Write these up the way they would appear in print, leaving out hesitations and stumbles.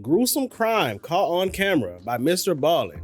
gruesome crime caught on camera by MrBallen.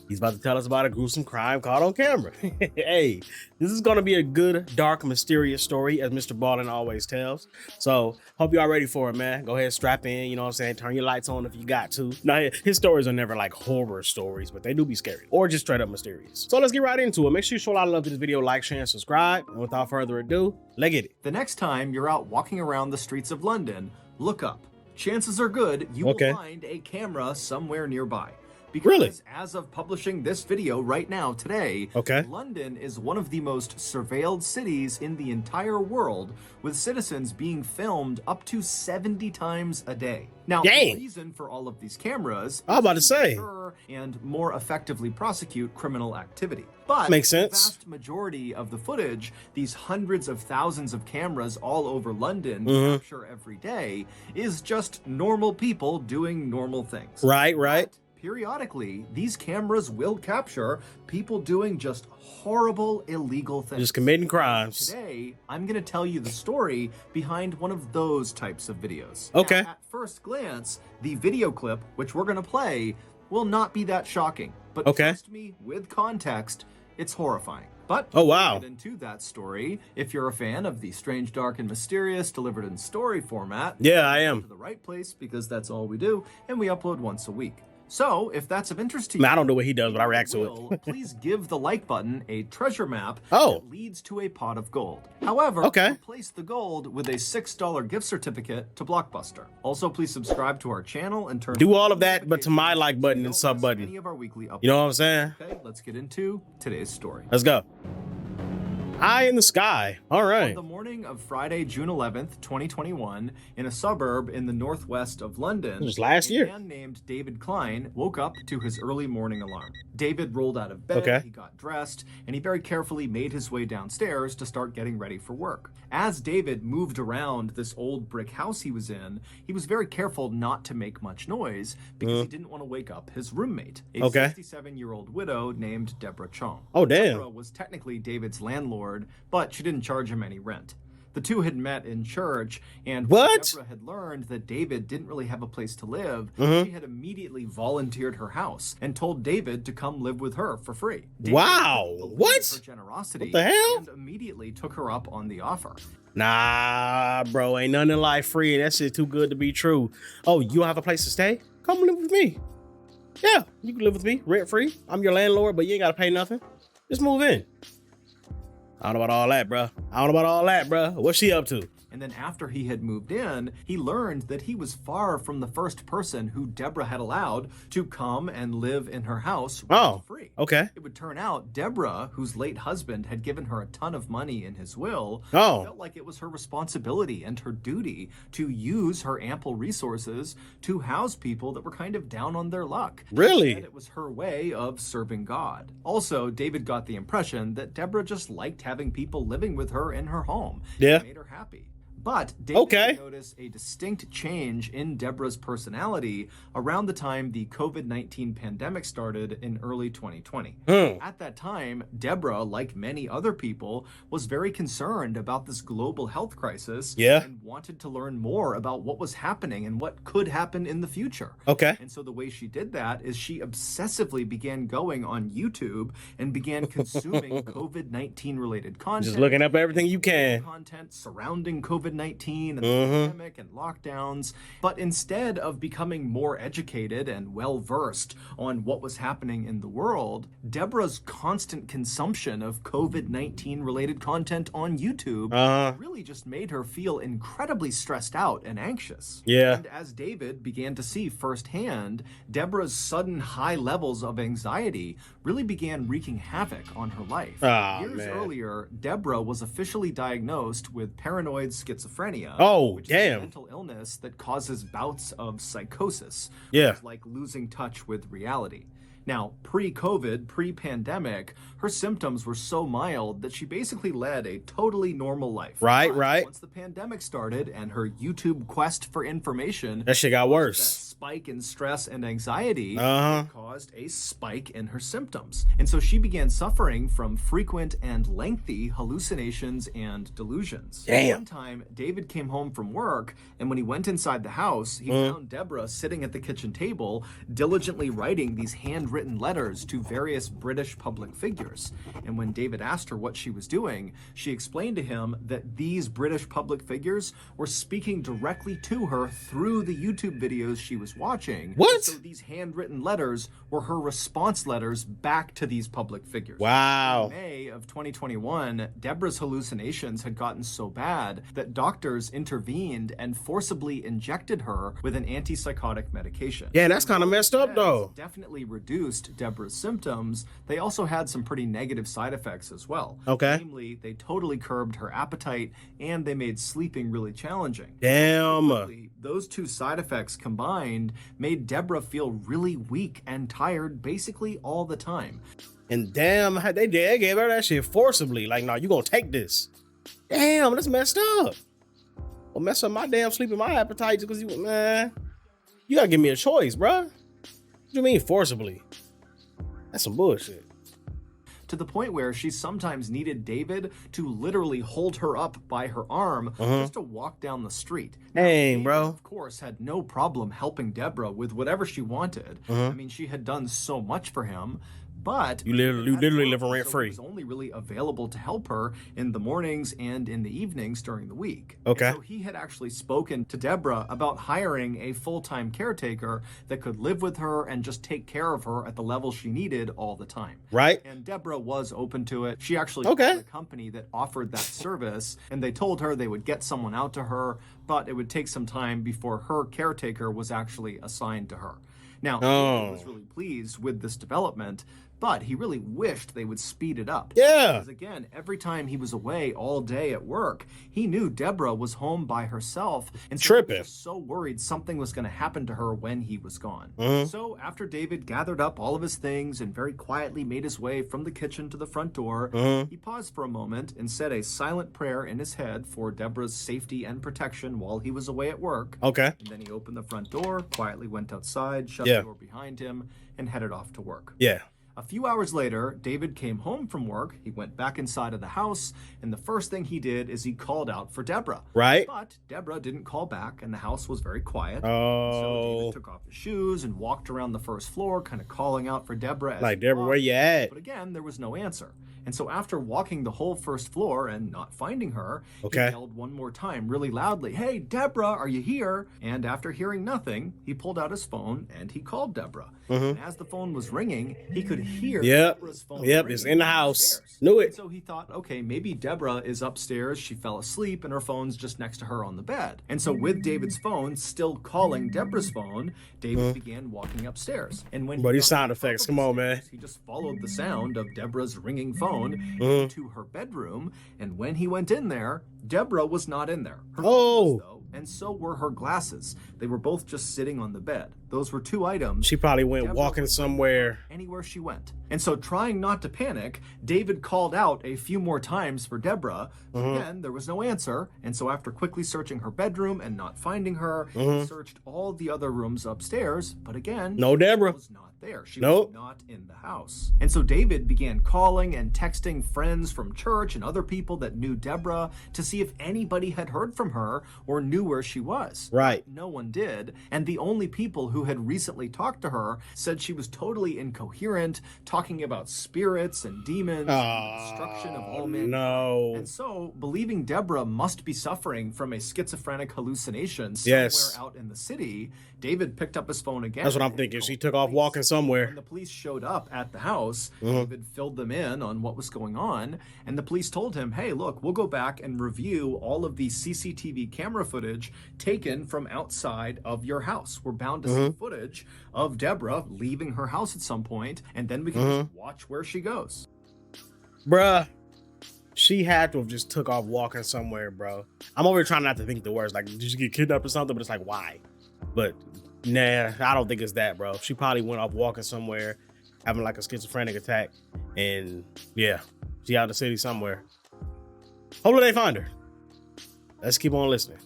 He's about to tell us about a gruesome crime caught on camera. Hey, this is going to be a good, dark, mysterious story, as MrBallen always tells. So, hope y'all ready for it, man. Go ahead, strap in, you know what I'm saying? Turn your lights on if you got to. Now, his stories are never like horror stories, but they do be scary or just straight up mysterious. So, let's get right into it. Make sure you show a lot of love to this video, like, share, and subscribe. And without further ado, let's get it. The next time you're out walking around the streets of London, look up. Chances are good you will find a camera somewhere nearby. Because as of publishing this video right now today, London is one of the most surveilled cities in the entire world, with citizens being filmed up to 70 times a day. Now, the reason for all of these cameras is to deter and more effectively prosecute criminal activity. But makes sense. The vast majority of the footage, these hundreds of thousands of cameras all over London capture every day, is just normal people doing normal things. Right. But periodically, these cameras will capture people doing just horrible, illegal things. Just committing crimes. Today, I'm going to tell you the story behind one of those types of videos. Okay. Now, at first glance, the video clip, which we're going to play, will not be that shocking. But trust me, with context, it's horrifying. But before we get into that story, if you're a fan of the strange, dark, and mysterious delivered in story format, I am. To the right place, because that's all we do, and we upload once a week. So, if that's of interest to you, I don't know what he does, but I react to it. Please give the like button a treasure map that leads to a pot of gold. However, replace the gold with a $6 gift certificate to Blockbuster. Also, please subscribe to our channel and turn all of that, but to my like button and sub button. Any of our weekly uploads. You know what I'm saying? Okay, let's get into today's story. Let's go. Eye in the sky. All right. On the morning of Friday, June 11th, 2021, in a suburb in the northwest of London, just last year, a man named David Klein woke up to his early morning alarm. David rolled out of bed, he got dressed, and he very carefully made his way downstairs to start getting ready for work. As David moved around this old brick house he was in, he was very careful not to make much noise because he didn't want to wake up his roommate, a 67-year-old widow named Deborah Chong. Oh, damn. Deborah was technically David's landlord, but she didn't charge him any rent. The two had met in church, and when Deborah had learned that David didn't really have a place to live, she had immediately volunteered her house and told David to come live with her for free. David her generosity, what the hell? And immediately took her up on the offer. Nah, bro, ain't nothing in life free, and that shit too good to be true. Oh, you don't have a place to stay? Come live with me. Yeah, you can live with me, rent free. I'm your landlord, but you ain't gotta pay nothing. Just move in. I don't know about all that, bruh. What's she up to? And then after he had moved in, he learned that he was far from the first person who Deborah had allowed to come and live in her house free. It would turn out Deborah, whose late husband had given her a ton of money in his will, felt like it was her responsibility and her duty to use her ample resources to house people that were kind of down on their luck. Really? And it was her way of serving God. Also, David got the impression that Deborah just liked having people living with her in her home. It made her happy. But David noticed a distinct change in Deborah's personality around the time the COVID-19 pandemic started in early 2020. At that time, Deborah, like many other people, was very concerned about this global health crisis and wanted to learn more about what was happening and what could happen in the future. And so the way she did that is she obsessively began going on YouTube and began consuming COVID-19 related content. Just looking up everything you can. Content surrounding COVID-19 and the pandemic and lockdowns. But instead of becoming more educated and well-versed on what was happening in the world, Deborah's constant consumption of COVID-19 related content on YouTube really just made her feel incredibly stressed out and anxious. And as David began to see firsthand, Deborah's sudden high levels of anxiety really began wreaking havoc on her life. Years earlier, Deborah was officially diagnosed with paranoid schizophrenia, which is a mental illness that causes bouts of psychosis, which is like losing touch with reality. Now, pre-COVID, pre-pandemic, her symptoms were so mild that she basically led a totally normal life. Right, but right. Once the pandemic started and her YouTube quest for information, that shit got worse. That spike in stress and anxiety Uh-huh. caused a spike in her symptoms. And so she began suffering from frequent and lengthy hallucinations and delusions. Damn. One time, David came home from work, and when he went inside the house, he found Deborah sitting at the kitchen table, diligently writing these handwritten letters to various British public figures. And when David asked her what she was doing, she explained to him that these British public figures were speaking directly to her through the YouTube videos she was watching. What? So these handwritten letters were her response letters back to these public figures. Wow. In May of 2021, Deborah's hallucinations had gotten so bad that doctors intervened and forcibly injected her with an antipsychotic medication. Yeah, that's kind of messed up, though. Definitely reduced Deborah's symptoms. They also had some pretty negative side effects as well. Okay. Namely, they totally curbed her appetite and they made sleeping really challenging. Damn. Those two side effects combined made Deborah feel really weak and tired basically all the time. And damn, they gave her that shit forcibly. Like, no, you gonna take this. Damn, that's messed up. Well, mess up my damn sleep and my appetite because you gotta give me a choice, bruh. What do you mean forcibly? That's some bullshit. To the point where she sometimes needed David to literally hold her up by her arm just to walk down the street. Dang, bro. Of course, had no problem helping Deborah with whatever she wanted. I mean, she had done so much for him. But you literally live rent free. He was only really available to help her in the mornings and in the evenings during the week. Okay. And so he had actually spoken to Deborah about hiring a full-time caretaker that could live with her and just take care of her at the level she needed all the time. Right. And Deborah was open to it. She actually Okay. called a company that offered that service, and they told her they would get someone out to her, but it would take some time before her caretaker was actually assigned to her. Now, David was really pleased with this development, but he really wished they would speed it up. Yeah. Because again, every time he was away all day at work, he knew Deborah was home by herself, and so he was just so worried something was going to happen to her when he was gone. So after David gathered up all of his things and very quietly made his way from the kitchen to the front door, he paused for a moment and said a silent prayer in his head for Deborah's safety and protection while he was away at work. Okay. And then he opened the front door, quietly went outside, shut the door behind him, and headed off to work. Yeah. A few hours later, David came home from work. He went back inside of the house, and the first thing he did is he called out for Deborah. Right. But Deborah didn't call back, and the house was very quiet. Oh. So David took off his shoes and walked around the first floor, kind of calling out for Deborah. Like, Deborah, where you at? But again, there was no answer. And so after walking the whole first floor and not finding her, he yelled one more time really loudly, "Hey, Deborah, are you here?" And after hearing nothing, he pulled out his phone and he called Deborah. And as the phone was ringing, he could hear Deborah's phone ringing it's in the house. upstairs. Knew it. And so he thought, okay, maybe Deborah is upstairs. She fell asleep and her phone's just next to her on the bed. And so with David's phone still calling Deborah's phone, David began walking upstairs. And when these sound effects, come on, man. He just followed the sound of Deborah's ringing phone into her bedroom, and when he went in there, Deborah was not in there. Her phone was, though, and so were her glasses. They were both just sitting on the bed. Those were two items. She probably went Deborah walking somewhere. Anywhere she went. And so, trying not to panic, David called out a few more times for Deborah. Again, there was no answer. And so, after quickly searching her bedroom and not finding her, he searched all the other rooms upstairs. But again, no Deborah was not there. She was not in the house. And so David began calling and texting friends from church and other people that knew Deborah to see if anybody had heard from her or knew where she was. Right. No one did. And the only people who had recently talked to her said she was totally incoherent, talking about spirits and demons and the destruction of all men. No. And so, believing Deborah must be suffering from a schizophrenic hallucination somewhere out in the city, David picked up his phone again. That's what I'm thinking. She took off walking somewhere. When the police showed up at the house, David filled them in on what was going on, and the police told him, hey, look, we'll go back and review all of the CCTV camera footage taken from outside of your house. We're bound to see footage of Deborah leaving her house at some point, and then we can just watch where she goes. Bruh, she had to have just took off walking somewhere, bro. I'm over here trying not to think the worst. Like, did she get kidnapped or something? But it's like, why? But nah, I don't think it's that, bro. She probably went off walking somewhere. having like a schizophrenic attack. And yeah, she out in the city somewhere. Hopefully they find her. Let's keep on listening.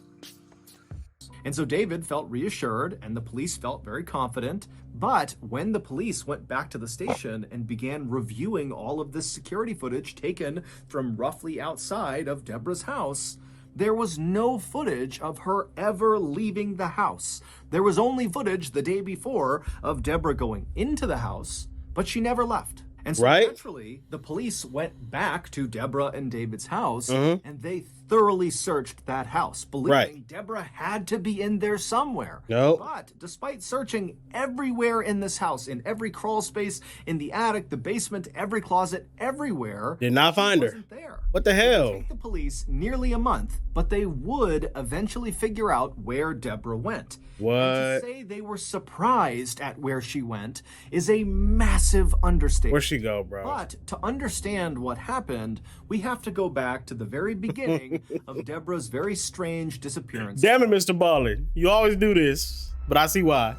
And so David felt reassured and the police felt very confident. But when the police went back to the station and began reviewing all of this security footage taken from roughly outside of Deborah's house, there was no footage of her ever leaving the house. There was only footage the day before of Deborah going into the house, but she never left. And so naturally, the police went back to Deborah and David's house, and they thoroughly searched that house, believing Deborah had to be in there somewhere. But despite searching everywhere in this house, in every crawl space, in the attic, the basement, every closet, everywhere, did not find her. There. What the hell? It would take the police nearly a month, but they would eventually figure out where Deborah went. What? And to say they were surprised at where she went is a massive understatement. Where'd she go, bro? But to understand what happened, we have to go back to the very beginning of Deborah's very strange disappearance. Damn it, MrBallen. You always do this, but I see why.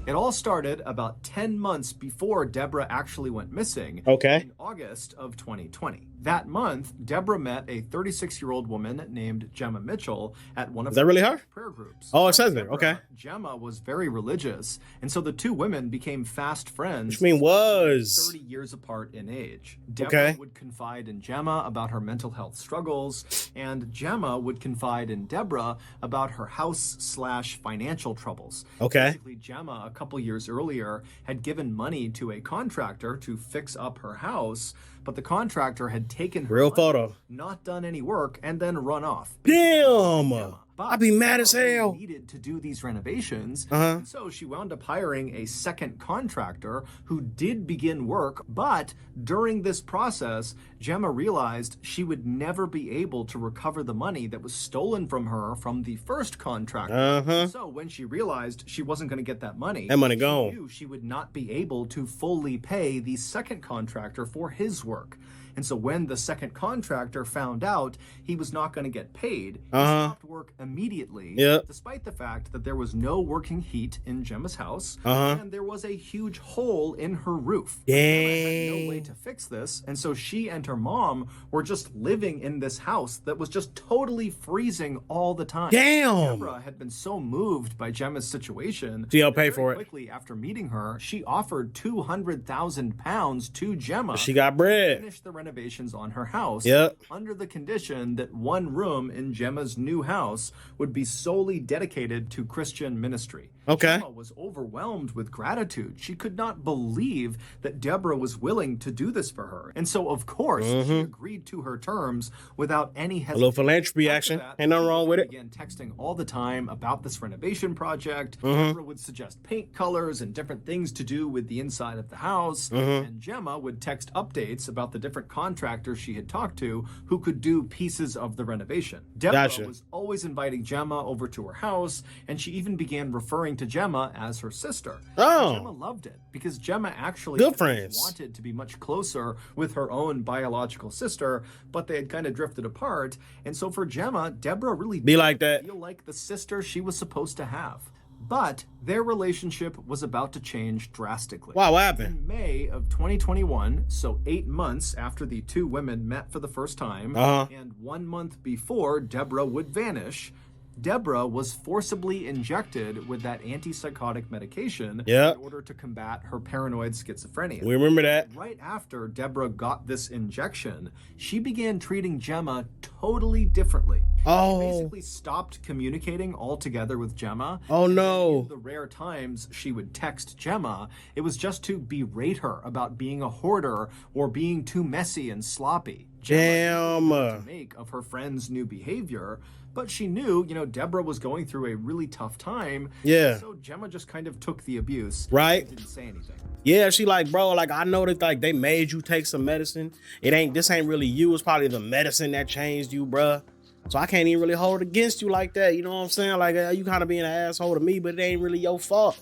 It all started about 10 months before Deborah actually went missing in August of 2020. That month, Deborah met a 36-year-old woman named Jemma Mitchell at one of her prayer groups. Oh, it says there. Okay. Jemma was very religious, and so the two women became fast friends. Which means was 30 years apart in age. Deborah would confide in Jemma about her mental health struggles, and Jemma would confide in Deborah about her house/financial troubles. Basically, Jemma, a couple years earlier, had given money to a contractor to fix up her house, but the contractor had taken her money, not done any work, and then run off. Damn! I'd be mad as hell. Needed to do these renovations, and so she wound up hiring a second contractor who did begin work. But during this process, Jemma realized she would never be able to recover the money that was stolen from her from the first contractor. So when she realized she wasn't going to get that money gone, she knew she would not be able to fully pay the second contractor for his work. And so when the second contractor found out he was not going to get paid, he stopped work immediately, despite the fact that there was no working heat in Jemma's house, and there was a huge hole in her roof. Jemma had no way to fix this, and so she and her mom were just living in this house that was just totally freezing all the time. Damn! Deborah had been so moved by Jemma's situation, she'll pay for it. Quickly after meeting her, she offered £200,000 to Jemma. She got bread. To finish the renovations on her house under the condition that one room in Jemma's new house would be solely dedicated to Christian ministry. Jemma was overwhelmed with gratitude. She could not believe that Deborah was willing to do this for her. And so, of course, she agreed to her terms without any hesitation. A little philanthropy action. Ain't nothing wrong with it. Began texting all the time about this renovation project. Deborah would suggest paint colors and different things to do with the inside of the house. And Jemma would text updates about the different contractors she had talked to who could do pieces of the renovation. Deborah was always inviting Jemma over to her house, and she even began referring to Jemma as her sister. Jemma loved it because Jemma actually wanted to be much closer with her own biological sister, but they had kind of drifted apart. And so for Jemma, Deborah really did feel like the sister she was supposed to have. But their relationship was about to change drastically. Wow, what happened? In May of 2021, so 8 months after the two women met for the first time, and 1 month before Deborah would vanish, Deborah was forcibly injected with that antipsychotic medication in order to combat her paranoid schizophrenia. We remember that. Right after Deborah got this injection, she began treating Jemma totally differently. She basically stopped communicating altogether with Jemma. In the rare times she would text Jemma, it was just to berate her about being a hoarder or being too messy and sloppy. Jemma to make of her friend's new behavior. But she knew, Deborah was going through a really tough time. So Jemma just kind of took the abuse. And didn't say anything. Yeah, she like, bro, like, I know that like they made you take some medicine. This ain't really you. It's probably the medicine that changed you, bruh. So I can't even really hold it against you like that. You know what I'm saying? Like, you kind of being an asshole to me, but it ain't really your fault.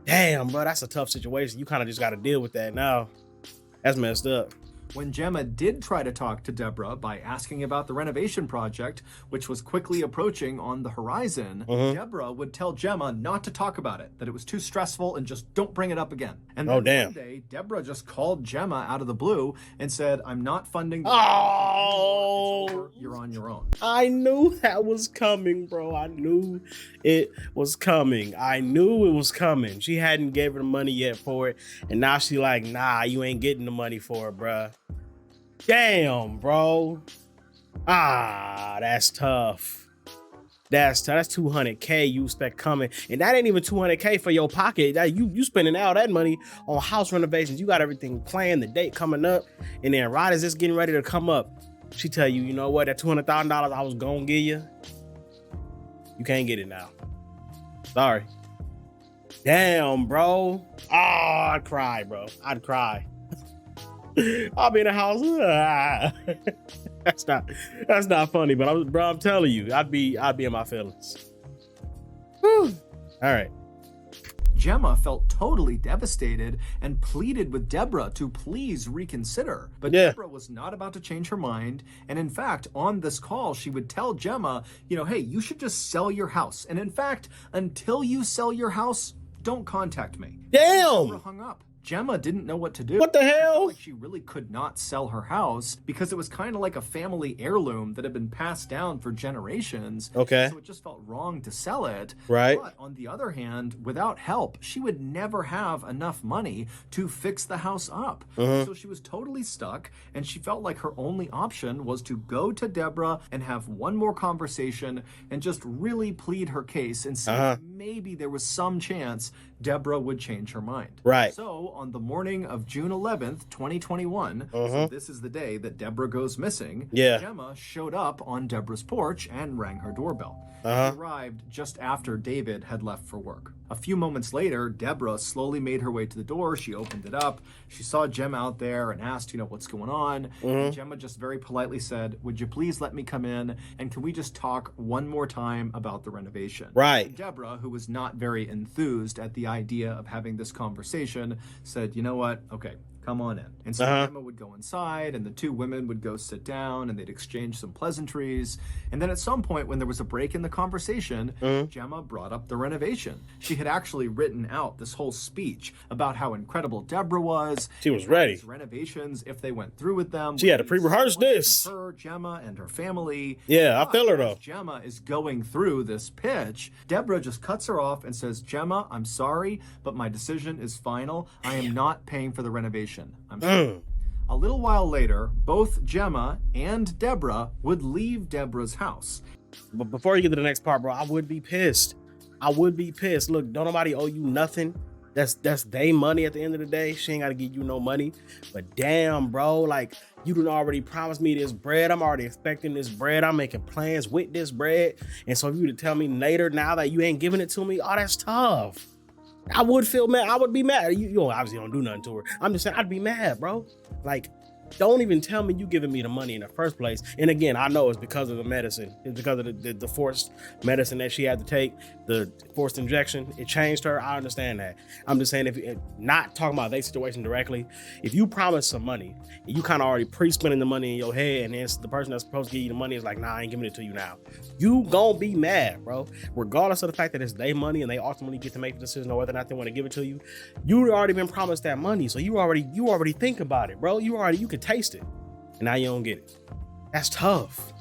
Damn, bro, that's a tough situation. You kind of just got to deal with that now. That's messed up. When Jemma did try to talk to Deborah by asking about the renovation project, which was quickly approaching on the horizon, Deborah would tell Jemma not to talk about it, that it was too stressful and just don't bring it up again. And then one day, Deborah just called Jemma out of the blue and said, I'm not funding the Oh, you're on your own. I knew that was coming, bro. I knew it was coming. I knew it was coming. She hadn't gave her the money yet for it. And now she like, nah, you ain't getting the money for it, bruh. Damn, bro. Ah, that's tough. That's 200K you expect coming. And that ain't even 200K for your pocket. That you spending all that money on house renovations. You got everything planned, the date coming up. And then right as it's getting ready to come up, she tell you, you know what, that $200,000 I was gonna give you, you can't get it now. Sorry. Damn, bro. Oh, I'd cry, bro. I'd cry. I'll be in the house. That's not funny, but I'm telling you, I'd be in my feelings. Whew. All right. Jemma felt totally devastated and pleaded with Deborah to please reconsider. But Deborah was not about to change her mind. And in fact, on this call, she would tell Jemma, you know, hey, you should just sell your house. And in fact, until you sell your house, don't contact me. Damn. Deborah hung up. Jemma didn't know what to do. What the hell? Like she really could not sell her house because it was kind of like a family heirloom that had been passed down for generations. Okay. So it just felt wrong to sell it. Right. But on the other hand, without help, she would never have enough money to fix the house up. So she was totally stuck, and she felt like her only option was to go to Deborah and have one more conversation and just really plead her case and see if maybe there was some chance Deborah would change her mind. Right. So on the morning of June 11th, 2021, so this is the day that Deborah goes missing, Jemma showed up on Deborah's porch and rang her doorbell. She arrived just after David had left for work. A few moments later, Deborah slowly made her way to the door. She opened it up. She saw Jemma out there and asked, you know, what's going on? And Jemma just very politely said, would you please let me come in? And can we just talk one more time about the renovation? Right. And Deborah, who was not very enthused at the idea of having this conversation, said, you know what? Okay, come on in. And so Jemma would go inside, and the two women would go sit down, and they'd exchange some pleasantries. And then at some point, when there was a break in the conversation, Jemma brought up the renovation. She had actually written out this whole speech about how incredible Deborah was. She was ready. These renovations, if they went through with them, she had to pre-rehearse this. Her, Jemma, and her family. Yeah, I feel her though. Jemma is going through this pitch. Deborah just cuts her off and says, Jemma, I'm sorry, but my decision is final. I am not paying for the renovation. I'm sorry. A little while later, both Jemma and Deborah would leave Deborah's house. But before you get to the next part, bro, I would be pissed. I would be pissed. Look, don't nobody owe you nothing. That's they money at the end of the day. She ain't got to give you no money. But damn, bro, like you done already promised me this bread. I'm already expecting this bread. I'm making plans with this bread. And so if you to tell me later now that you ain't giving it to me, oh, that's tough. I would feel mad. I would be mad. You obviously don't do nothing to her. I'm just saying I'd be mad, bro. Like, don't even tell me you giving me the money in the first place. And again, I know it's because of the medicine. It's because of the forced medicine that she had to take, the forced injection. It changed her. I understand that. I'm just saying, if not talking about their situation directly, if you promise some money, and you kind of already pre-spending the money in your head, and then the person that's supposed to give you the money is like, nah, I ain't giving it to you now. You gonna be mad, bro. Regardless of the fact that it's their money and they ultimately get to make the decision on whether or not they want to give it to you. You already been promised that money. So you already think about it, bro. You can taste it, and now you don't get it. That's tough.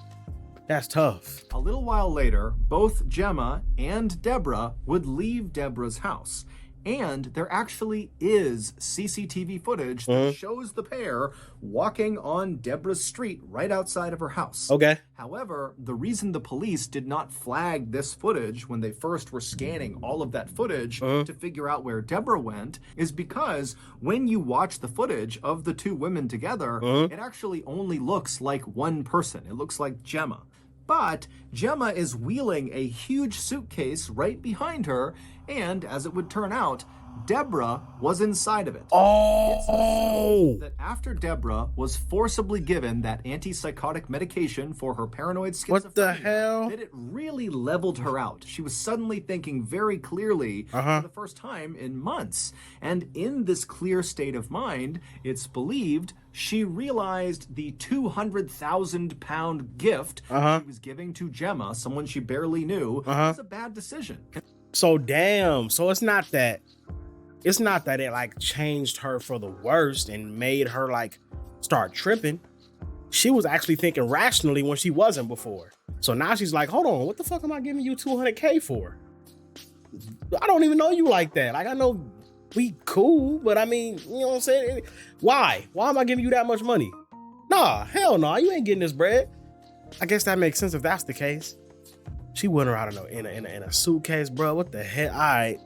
That's tough. A little while later, both Jemma and Deborah would leave Deborah's house. And there actually is CCTV footage that shows the pair walking on Deborah's street right outside of her house. Okay. However, the reason the police did not flag this footage when they first were scanning all of that footage to figure out where Deborah went is because when you watch the footage of the two women together, it actually only looks like one person. It looks like Jemma. But Jemma is wheeling a huge suitcase right behind her, and as it would turn out, Deborah was inside of it. Oh! That after Deborah was forcibly given that antipsychotic medication for her paranoid schizophrenia, what the hell? that it really leveled her out. She was suddenly thinking very clearly for the first time in months. And in this clear state of mind, it's believed she realized the 200,000-pound gift she was giving to Jemma, someone she barely knew, was a bad decision. So damn. So it's not that it like changed her for the worst and made her like start tripping. She was actually thinking rationally when she wasn't before. So now she's like, hold on, what the fuck am I giving you 200K for? I don't even know you like that. Like, I know we cool, but I mean, you know what I'm saying? Why? Why am I giving you that much money? Nah, hell no, you ain't getting this bread. I guess that makes sense if that's the case. She went around in a suitcase, bro. What the hell? All right,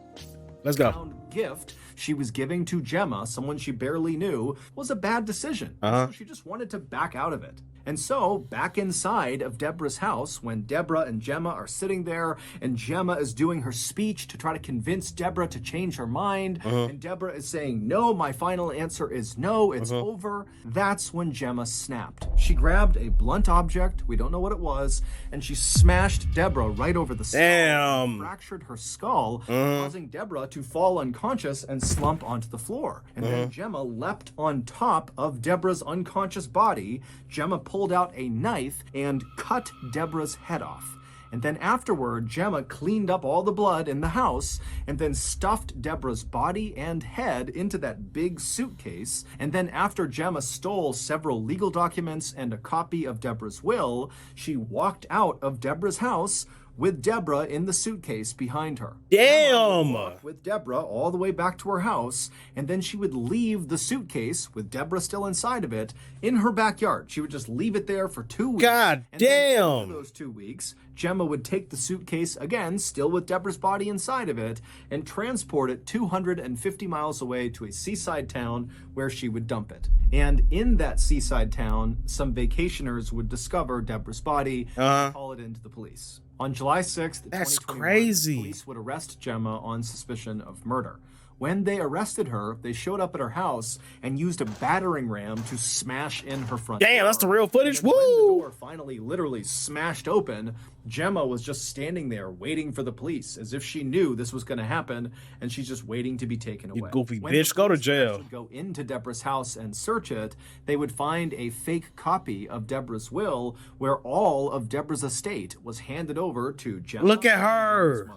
let's go. Gift she was giving to Jemma, someone she barely knew, was a bad decision. So she just wanted to back out of it. And so, back inside of Deborah's house, when Deborah and Jemma are sitting there, and Jemma is doing her speech to try to convince Deborah to change her mind, and Deborah is saying, no, my final answer is no, it's over, that's when Jemma snapped. She grabbed a blunt object, we don't know what it was, and she smashed Deborah right over the skull. Damn. Fractured her skull, causing Deborah to fall unconscious and slump onto the floor. And then Jemma leapt on top of Deborah's unconscious body. Jemma pulled out a knife and cut Deborah's head off. And then afterward, Jemma cleaned up all the blood in the house and then stuffed Deborah's body and head into that big suitcase. And then after Jemma stole several legal documents and a copy of Deborah's will, she walked out of Deborah's house with Deborah in the suitcase behind her. Damn! With Deborah all the way back to her house, and then she would leave the suitcase, with Deborah still inside of it, in her backyard. She would just leave it there for 2 weeks. God and damn! Then after those 2 weeks, Jemma would take the suitcase again, still with Deborah's body inside of it, and transport it 250 miles away to a seaside town where she would dump it. And in that seaside town, some vacationers would discover Deborah's body and call it into the police. On July 6th, that's 2021, crazy. Police would arrest Jemma on suspicion of murder. When they arrested her, they showed up at her house and used a battering ram to smash in her front door. Damn, that's the real footage. And Woo! when the door finally literally smashed open, Jemma was just standing there waiting for the police, as if she knew this was going to happen, and she's just waiting to be taken away. You goofy when bitch, go to jail. Would go into Deborah's house and search it, they would find a fake copy of Deborah's will, where all of Deborah's estate was handed over to Jemma. Look at her.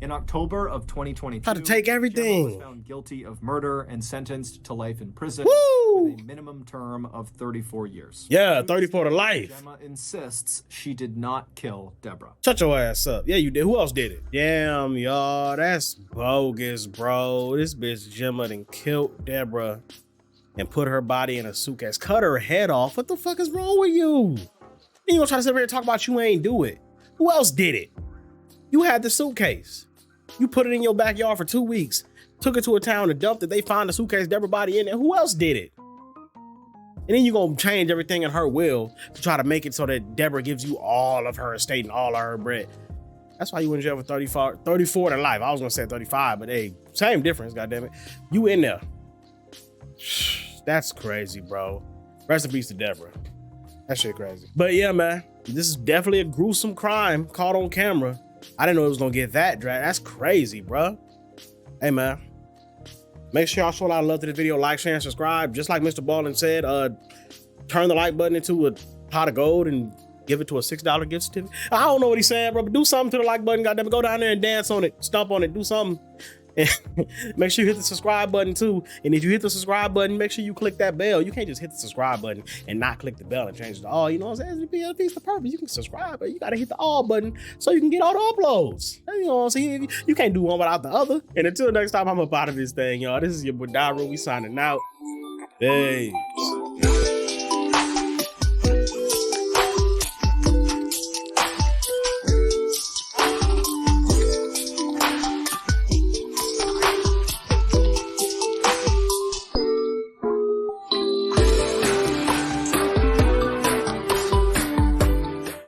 In October of 2022, How to take everything. Jemma was found guilty of murder and sentenced to life in prison with a minimum term of 34 years. Yeah, 34 to life. Jemma insists she did not kill Deborah. Shut your ass up. Yeah, you did. Who else did it? Damn, y'all, that's bogus, bro. This bitch Jemma done killed Deborah and put her body in a suitcase. Cut her head off. What the fuck is wrong with you? You gonna try to sit here and talk about you ain't do it. Who else did it? You had the suitcase. You put it in your backyard for 2 weeks, took it to a town and dumped it. They found the suitcase, Deborah body in there. Who else did it? And then you're going to change everything in her will to try to make it so that Deborah gives you all of her estate and all of her bread. That's why you in jail for 34 to life. I was going to say 35, but hey, same difference, goddammit. You in there. That's crazy, bro. Rest in peace to Deborah. That shit crazy. But yeah, man, this is definitely a gruesome crime caught on camera. I didn't know it was gonna get that dragged. That's crazy, bro. Hey, man. Make sure y'all show a lot of love to this video. Like, share, and subscribe. Just like MrBallen said, turn the like button into a pot of gold and give it to a $6 gift certificate. I don't know what he's saying, bro, but do something to the like button. Goddamn it, go down there and dance on it. Stomp on it. Do something. And make sure you hit the subscribe button too. And if you hit the subscribe button, make sure you click that bell. You can't just hit the subscribe button and not click the bell and change it to all. You know what I'm saying? It's a piece of purpose. You can subscribe, but you gotta hit the all button so you can get all the uploads. You know what I'm saying? You can't do one without the other. And until next time, I'm up out of this thing, y'all. This is your boy Dairu. We signing out. Hey.